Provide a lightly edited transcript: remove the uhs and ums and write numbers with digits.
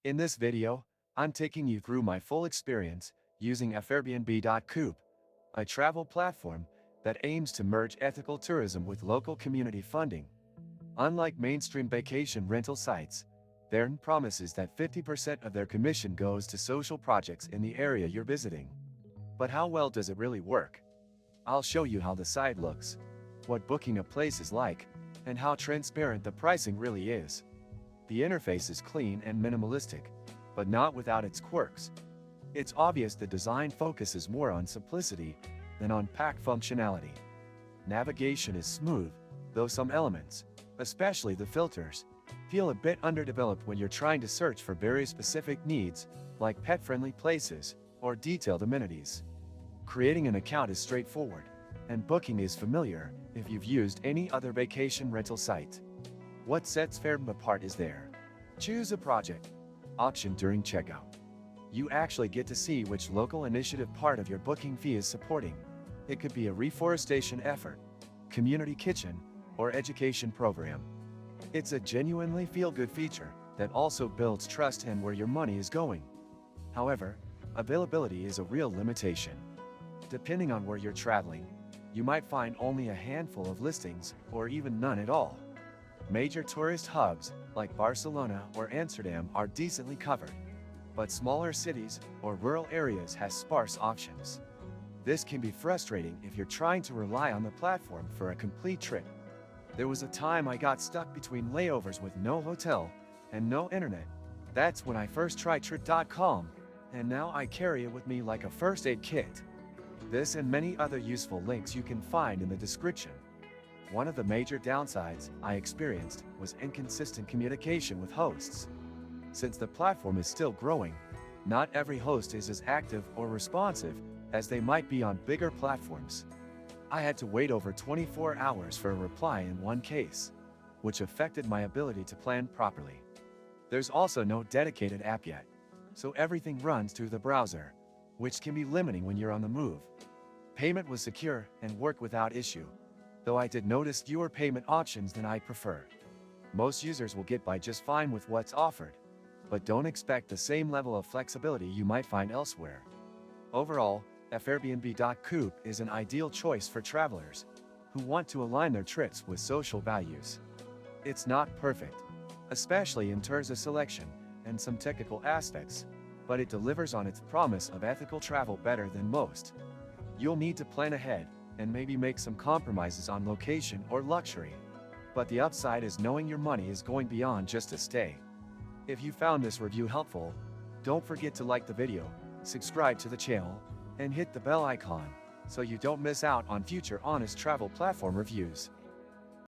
In this video, I'm taking you through my full experience using Fairbnb.coop, a travel platform that aims to merge ethical tourism with local community funding. Unlike mainstream vacation rental sites, their promises that 50% of their commission goes to social projects in the area you're visiting. But how well does it really work? I'll show you how the site looks, what booking a place is like, and how transparent the pricing really is. The interface is clean and minimalistic, but not without its quirks. It's obvious the design focuses more on simplicity than on packed functionality. Navigation is smooth, though some elements, especially the filters, feel a bit underdeveloped when you're trying to search for very specific needs, like pet-friendly places or detailed amenities. Creating an account is straightforward, and booking is familiar if you've used any other vacation rental site. What sets Fairbnb apart is there. Choose a project option during checkout. You actually get to see which local initiative part of your booking fee is supporting. It could be a reforestation effort, community kitchen, or education program. It's a genuinely feel-good feature that also builds trust in where your money is going. However, availability is a real limitation. Depending on where you're traveling, you might find only a handful of listings or even none at all. Major tourist hubs like Barcelona or Amsterdam are decently covered, but smaller cities or rural areas have sparse options. This can be frustrating if you're trying to rely on the platform for a complete trip. There was a time I got stuck between layovers with no hotel and no internet. That's when I first tried Trip.com, and now I carry it with me like a first aid kit. This and many other useful links you can find in the description. One of the major downsides I experienced was inconsistent communication with hosts. Since the platform is still growing, not every host is as active or responsive as they might be on bigger platforms. I had to wait over 24 hours for a reply in one case, which affected my ability to plan properly. There's also no dedicated app yet, so everything runs through the browser, which can be limiting when you're on the move. Payment was secure and worked without issue, though I did notice fewer payment options than I prefer. Most users will get by just fine with what's offered, but don't expect the same level of flexibility you might find elsewhere. Overall, Fairbnb.coop is an ideal choice for travelers who want to align their trips with social values. It's not perfect, especially in terms of selection and some technical aspects, but it delivers on its promise of ethical travel better than most. You'll need to plan ahead and maybe make some compromises on location or luxury, but the upside is knowing your money is going beyond just a stay. If you found this review helpful, don't forget to like the video, subscribe to the channel, and hit the bell icon so you don't miss out on future honest travel platform reviews.